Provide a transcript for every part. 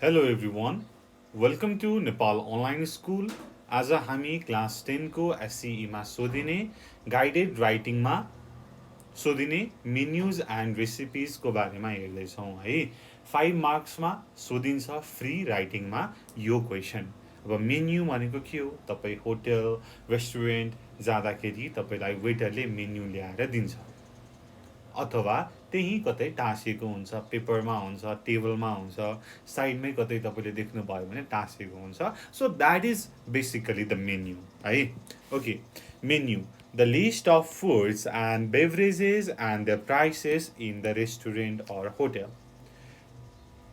Hello everyone. Welcome to Nepal Online School. आज हामी class 10 को SCE मा सोधिने गाइडेड राइटिङमा सोधिने मेन्युज एन्ड रेसिपिज को बारेमा हेर्दै छौं है। 5 मार्क्समा सोधिन्छ फ्री राइटिङमा यो क्वेशन। अब मेन्यु भनेको के हो? तपाई होटल, रेस्टुरेन्ट जाँदाखेरि तपाईलाई वेटरले मेन्यु ल्याएर दिन्छ। अथवा त्यही कतै टाँसिएको हुन्छ, पेपरमा हुन्छ, टेबलमा हुन्छ, साइडमै कतै तपाईँले देख्नुभयो भने टाँसिएको हुन्छ। So that is basically the menu है। Okay, menu the list of foods and beverages and the prices in the restaurant or hotel.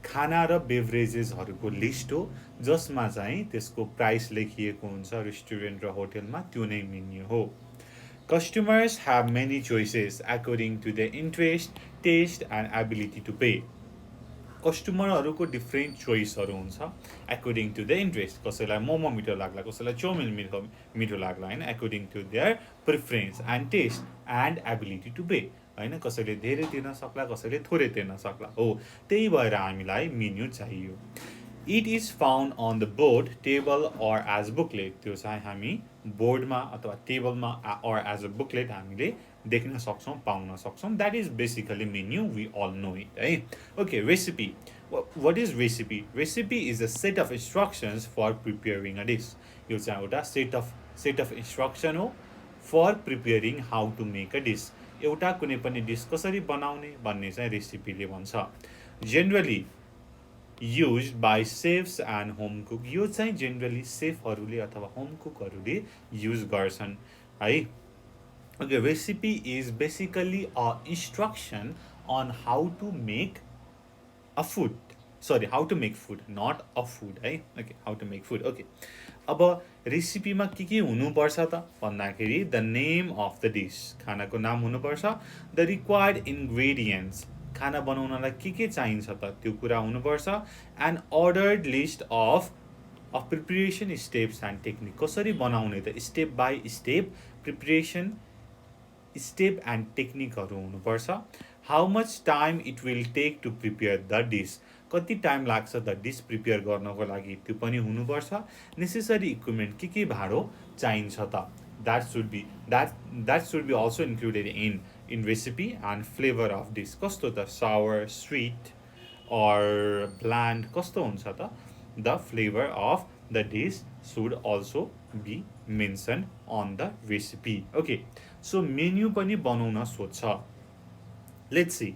खाना र बेभरेजेसहरूको लिस्ट हो जसमा चाहिँ त्यसको प्राइस लेखिएको हुन्छ रेस्टुरेन्ट र होटलमा, त्यो नै मेन्यु हो। Customers have many choices according to their interest, taste and ability to pay. कस्टमरहरूको डिफ्रेन्ट चोइसहरू हुन्छ एकोर्डिङ टु द इन्ट्रेस्ट। कसैलाई मोमो मिठो लाग्ला, कसैलाई चाउमिन मिठो लाग्ला होइन, according to their preference and taste and ability to pay होइन। कसैले धेरै तिर्न सक्ला, कसैले थोरै तिर्न सक्ला हो। त्यही भएर हामीलाई मेन्यु चाहियो। It is found on the board, table or as booklet. त्यो चाहिँ हामी बोर्डमा अथवा टेबलमा अर एज अ बुकलेट हामीले देख्न सक्छौँ, पाउन सक्छौँ। That is basically menu, we all know it है। Okay, recipe. What is recipe? Recipe is a set of instructions for preparing a dish. यो चाहिँ एउटा सेट अफ इन्स्ट्रक्सन हो for preparing how to make a dish. एउटा कुनै पनि dish कसरी बनाउने भन्ने चाहिँ रेसिपीले भन्छ। Generally used by chefs and home cook। यो चाहिँ जेनरली सेफहरूले अथवा होम कुकहरूले युज गर्छन् है। Okay, recipe is basically a instruction on how to make a food, sorry how to make food, not a food है। Okay, how to make food. Okay, अब रेसिपीमा के हुनुपर्छ त भन्दाखेरि the name of the dish, खानाको नाम हुनुपर्छ। द रिक्वायर्ड इन्ग्रेडियन्ट्स, खाना बनाउनलाई के चाहिन्छ त त्यो कुरा हुनुपर्छ। And ordered list of preparation steps and technique, कसरी बनाउने त step by step preparation step and टेक्निकहरू हुनुपर्छ। How much time it will take to prepare the dish, कति टाइम लाग्छ द डिस प्रिपेयर गर्नको लागि त्यो पनि हुनुपर्छ। नेसेसरी इक्विपमेन्ट के भाँडो चाहिन्छ त, that should be also included in recipe. And flavour of dish, कस्तो त सावर, स्विट अर ब्ल्यान्ड कस्तो हुन्छ त, the flavour of the dish should also be mention on the recipe. Okay, so menu पनि बनाउन सोध्छ। Let's see,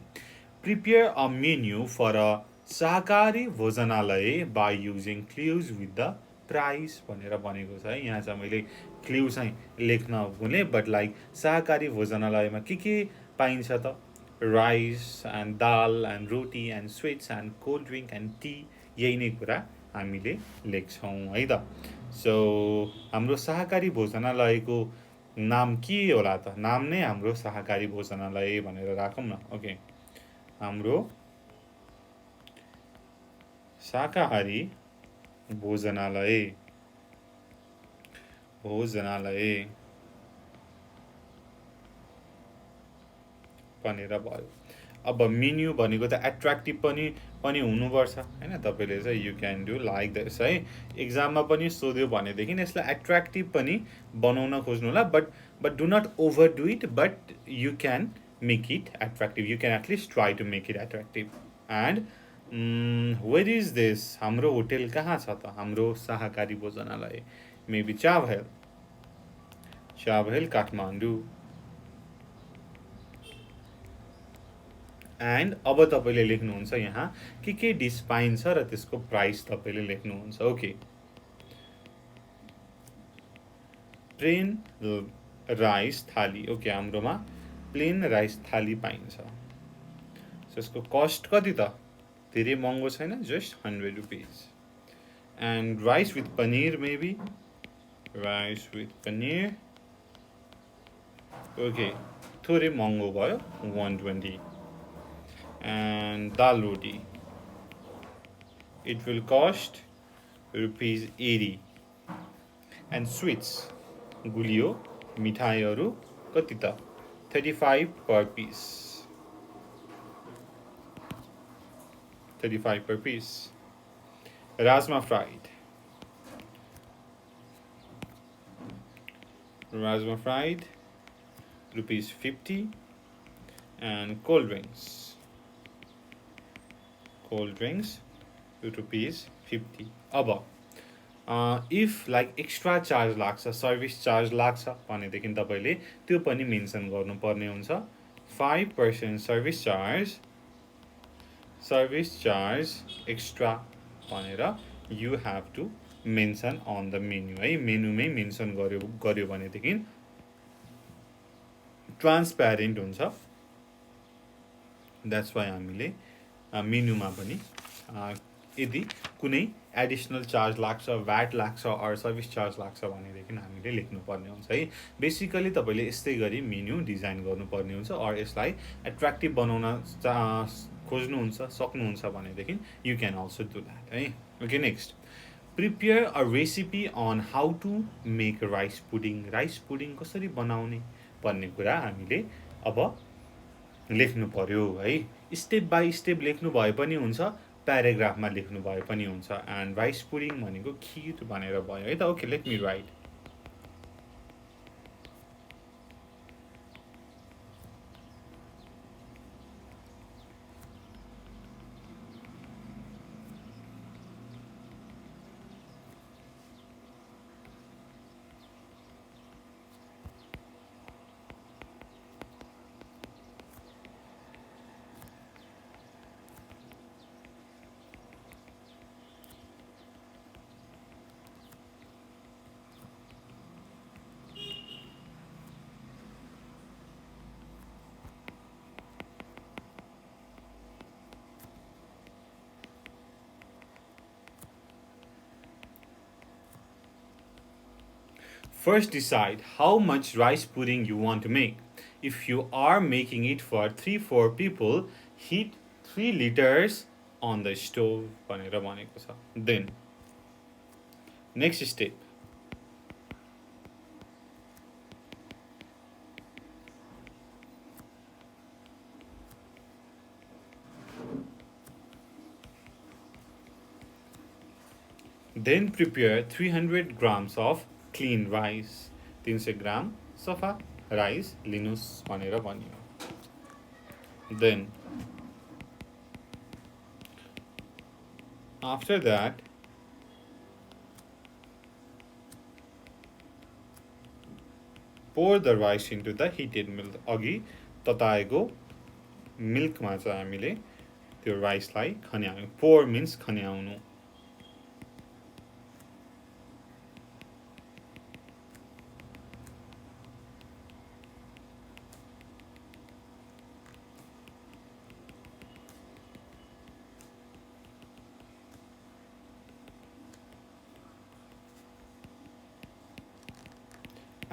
prepare a menu for a शाकाहारी भोजनालय by using clues with the price भनेर भनेको छ है। यहाँ चाहिँ मैले क्ल्यु चाहिँ लेख्न भुलेँ, बट लाइक शाकाहारी भोजनालयमा के पाइन्छ त, rice and dal and roti and sweets and cold drink and T, यही नै कुरा हामीले लेख्छौँ है त। सो हाम्रो शाकाहारी भोजनालयको नाम के होला त? नाम नै हाम्रो शाकाहारी भोजनालय भनेर राखौँ न। ओके, हाम्रो शाकाहारी भोजनालय भनेर भयो। अब मेन्यु भनेको त एट्र्याक्टिभ पनि हुनुपर्छ होइन। तपाईँले चाहिँ you can do like this है। इक्जाममा पनि सोध्यो भनेदेखि यसलाई एट्र्याक्टिभ पनि बनाउन खोज्नु होला, but do not overdo it, but you can make it attractive. You can at least try to make it attractive. And where is this, हाम्रो होटेल कहाँ छ त? हाम्रो शाकाहारी भोजनालय मेबी चाभेल काठमाडौँ। एन्ड अब तपाईँले लेख्नुहुन्छ यहाँ के डिस पाइन्छ र त्यसको प्राइस तपाईँले लेख्नुहुन्छ। ओके, प्लेन राइस थाली। ओके, हाम्रोमा प्लेन राइस थाली पाइन्छ। यसको कस्ट कति त? धेरै महँगो छैन, just 100 rupees. And rice with paneer, maybe rice with paneer. Okay, थोरै महँगो भयो, 120। and dal roti, it will cost rupees 80। and sweets, गुलियो मिठाईहरू कति त? 35 per piece। 35 per piece। Rajma fried. Rajma fried, ₹50. And cold drinks. Cold drinks, ₹50. अब if like extra charge लाग्छ, service charge लाग्छ भनेदेखि तपाईँले त्यो पनि मेन्सन गर्नुपर्ने हुन्छ. 5% सर्भिस चार्ज एक्स्ट्रा भनेर you have to mention on the menu है. मेन्युमै मेन्सन गर्यो भनेदेखि ट्रान्सप्यारेन्ट हुन्छ. द्याट्स वाइ हामीले मेन्युमा पनि यदि कुनै एडिसनल चार्ज लाग्छ, भ्याट लाग्छ अर सर्भिस चार्ज लाग्छ भनेदेखि हामीले लेख्नुपर्ने हुन्छ है. बेसिकली तपाईँले यस्तै गरी मेन्यु डिजाइन गर्नुपर्ने हुन्छ. अर यसलाई एट्र्याक्टिभ बनाउन खोज्नुहुन्छ, सक्नुहुन्छ भनेदेखि you can also do that है. Okay, next, prepare a recipe on how to make rice pudding. Rice pudding कसरी बनाउने भन्ने कुरा हामीले अब लेख्नु पर्यो है. स्टेप बाई स्टेप लेख्नु भए पनि हुन्छ, प्याराग्राफमा लेख्नु भए पनि हुन्छ. एन्ड राइस पुडिङ भनेको खिर भनेर भयो है त. Okay, let me right. First, decide how much rice pudding you want to make. If you are making it for 3-4 people, heat 3 liters on the stove. Then, next step. Then prepare 300 grams of clean rice. 300 ग्राम सफा rice लिनुस् भनेर भनियो. Then after that, pour the rice into the heated milk. अघि तताएको मिल्कमा चाहिँ हामीले त्यो राइसलाई खन्याउनु. pour means खन्याउनु.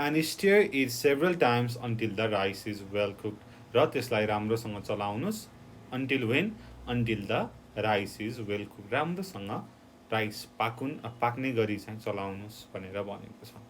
And stir it several times until the rice is well cooked. र त्यसलाई राम्रोसँग चलाउनुस्. Until when? Until the rice is well cooked. राम्रोसँग rice पाक्ने गरी चाहिँ चलाउनुस् भनेर भनेको छ.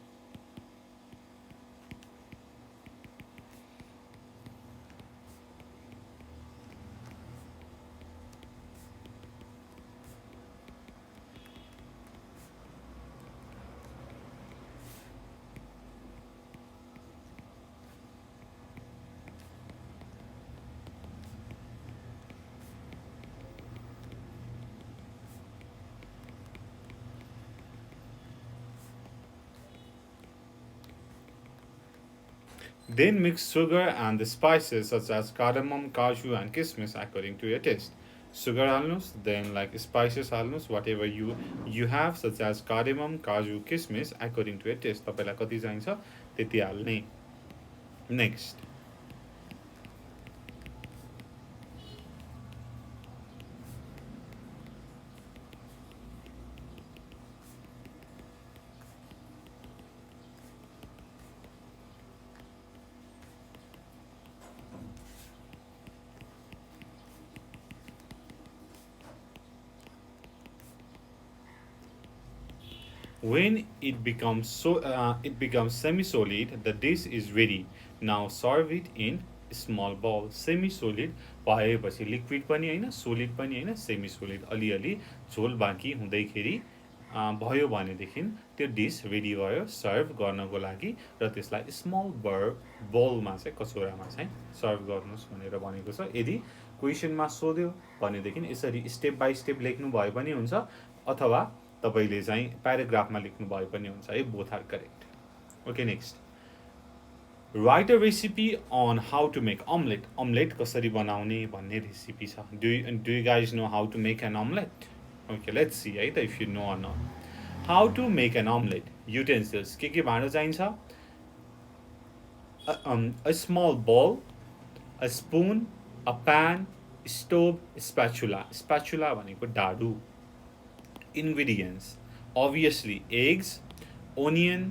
Then mix sugar and the spices such as cardamom, cashew and kismis according to your taste. Sugar halnus, then like spices halnus, whatever you have such as cardamom, cashew, kismis according to your taste. तपाईलाई कति चाहिन्छ त्यति हाल्ने. Next, when it becomes semi-solid, the dish is ready. Now serve it in small bowl semi solid भएपछि liquid पनि हैन solid पनि हैन सेमी सोलिड अलिअलि झोल बाँकी हुँदैखेरि भयो भनेदेखि त्यो डिस रेडी भयो सर्भ गर्नको लागि र त्यसलाई स्मल बलमा चाहिँ कचौरामा चाहिँ सर्भ गर्नुहोस् भनेर भनेको छ। यदि क्वेसनमा सोध्यो भनेदेखि यसरी स्टेप बाई स्टेप लेख्नु भए पनि हुन्छ अथवा तपाईले चाहिँ प्याराग्राफमा लेख्नु भए पनि हुन्छ है both are correct. Okay next right a recipe on how to make omelette omelette कसरी बनाउने भन्ने रेसिपी छ। Do you guys know how to make an omelette? Okay let's see है त if you know or not. How to make an omelette utensils के भाँडो चाहिन्छ? A small bowl, a spoon, a pan, stove, spatula spatula भनेको डाडु। Ingredients obviously eggs, onion,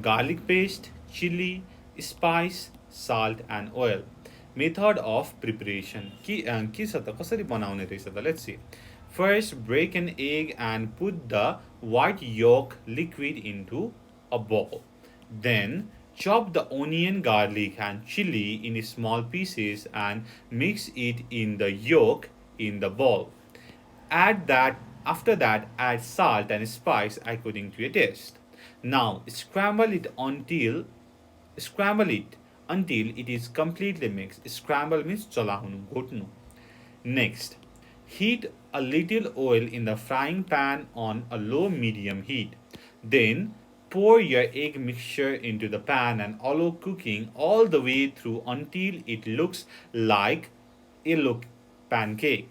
garlic paste, chili, spice, salt and oil. Method of preparation के छ त कसरी बनाउने रहेछ त? Let's see. First break an egg and put the white yolk liquid into a bowl. Then chop the onion, garlic and chili in small pieces and mix it in the yolk in the bowl. After that, add salt and spice according to your taste. Now, scramble it until it is completely mixed. Scramble means chalahunu, ghotnu. Next, heat a little oil in the frying pan on a low-medium heat. Then, pour your egg mixture into the pan and allow cooking all the way through until it looks like yellow pancake.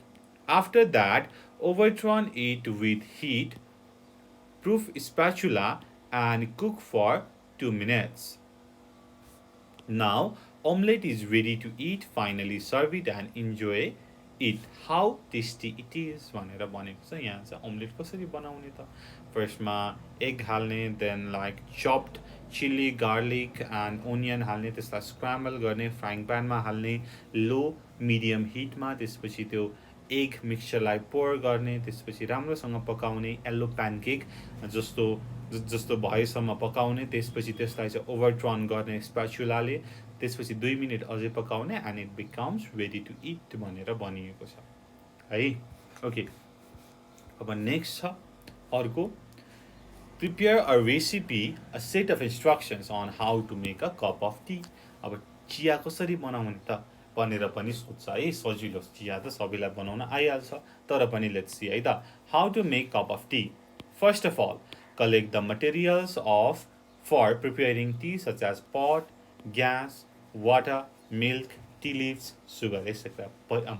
After that, overturn it with heat-proof spatula and cook for 2 minutes. Now, omelette is ready to eat. Finally, serve it and enjoy it. How tasty it is भनेर भनेको छ। यहाँ चाहिँ omelette कसरी बनाउने त? फर्स्टमा egg हाल्ने, then like chopped chili, garlic and onion हाल्ने, त्यसलाई scramble गर्ने, frying pan मा हाल्ने, low medium heat मा, त्यसपछि त्यो एग मिक्सचरलाई पोर गर्ने, त्यसपछि राम्रोसँग पकाउने, येल्लो प्यानकेक जस्तो भएसम्म पकाउने, त्यसपछि त्यसलाई चाहिँ ओभरटर्न गर्ने स्प्याचुलाले, त्यसपछि 2 मिनेट अझै पकाउने and it becomes ready to eat भनेर भनिएको छ है। ओके अब नेक्स्ट छ अर्को prepare a recipe a set of instructions on how to make a cup of tea. अब चिया कसरी बनाउने त भनेर पनि सोध्छ है। सजिलो चिया त सबैलाई बनाउन आइहाल्छ तर पनि लेट्स सी है त। How to make cup of tea. First of all collect the materials for preparing tea such as pot, gas, water, milk, tea leaves, sugar etcetera.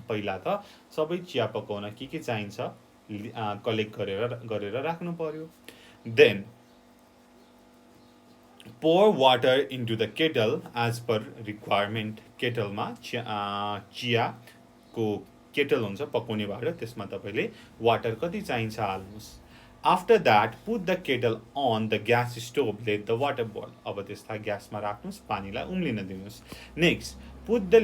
पहिला त सबै चिया पकाउन के चाहिन्छ कलेक्ट गरेर राख्नु पर्यो। Then pour water into the kettle as per requirement. केटलमा चियाको केटल हुन्छ पकाउने भाँडो, त्यसमा तपाईले वाटर कति चाहिन्छ हाल्नुस्। After that, put the kettle on the gas stove. Let the water boil. अब त्यसलाई ग्यासमा राख्नुस्, पानीलाई उम्लिन दिनुस्। Next, put the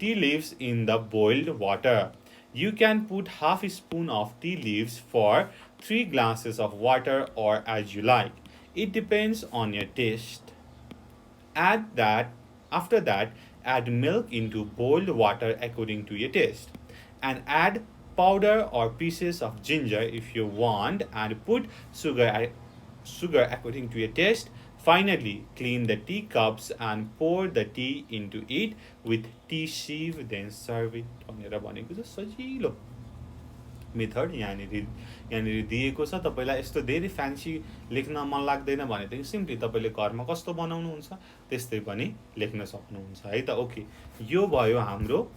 tea leaves in the boiled water. You can put half a spoon of tea leaves for 3 glasses of water or as you like. It depends on your taste. After that, add milk into boiled water according to your taste. And add powder or pieces of ginger if you want, and put sugar according to your taste. Finally, clean the teacups and pour the tea into it with tea sieve, then serve it. भनेर भनेको छ सजिलो method यहाँनिर दिएको छ। तपाईलाई यस्तो धेरै फ्यान्सी लेख्न मन लाग्दैन भनेदेखि सिम्पली तपाईले घरमा कस्तो बनाउनुहुन्छ त्यस्तै पनि लेख्न सक्नुहुन्छ है त। ओके यो भयो हाम्रो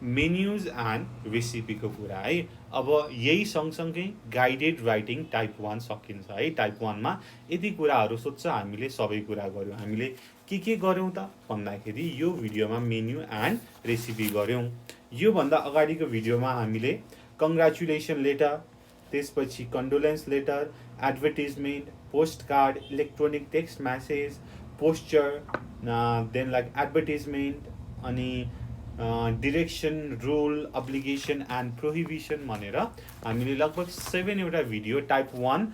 मेन्युज एन्ड रेसिपीको कुरा है। अब यही सँगसँगै गाइडेड राइटिङ टाइप 1 सकिन्छ है। टाइप 1 मा यति कुराहरू सोध्छ, हामीले सबै कुरा गर्यौं। हामीले के गर्यौं त भन्दाखेरि यो भिडियोमा मेन्यु एन्ड रेसिपी गर्यौं। यो भन्दा अगाडिको भिडियोमा हामीले कंग्रेचुलेसन लेटर, त्यसपछि condolence letter, advertisement, post card, electronic text message, posture, then like advertisement, अनि direction, rule, obligation and prohibition भनेर हामीले लगभग 7 वटा भिडियो टाइप 1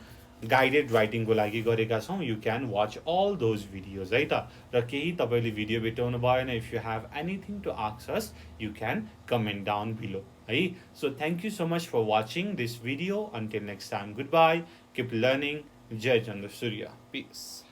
गाइडेड राइटिङको लागि गरेका छौँ. You can watch all those videos है त. र केही तपाईँले भिडियो भेटाउनु भएन, if you have anything to ask us, you can comment down below है. So thank you so much for watching this video. Until next time, goodbye, keep learning. जय Chandra Surya. Piece.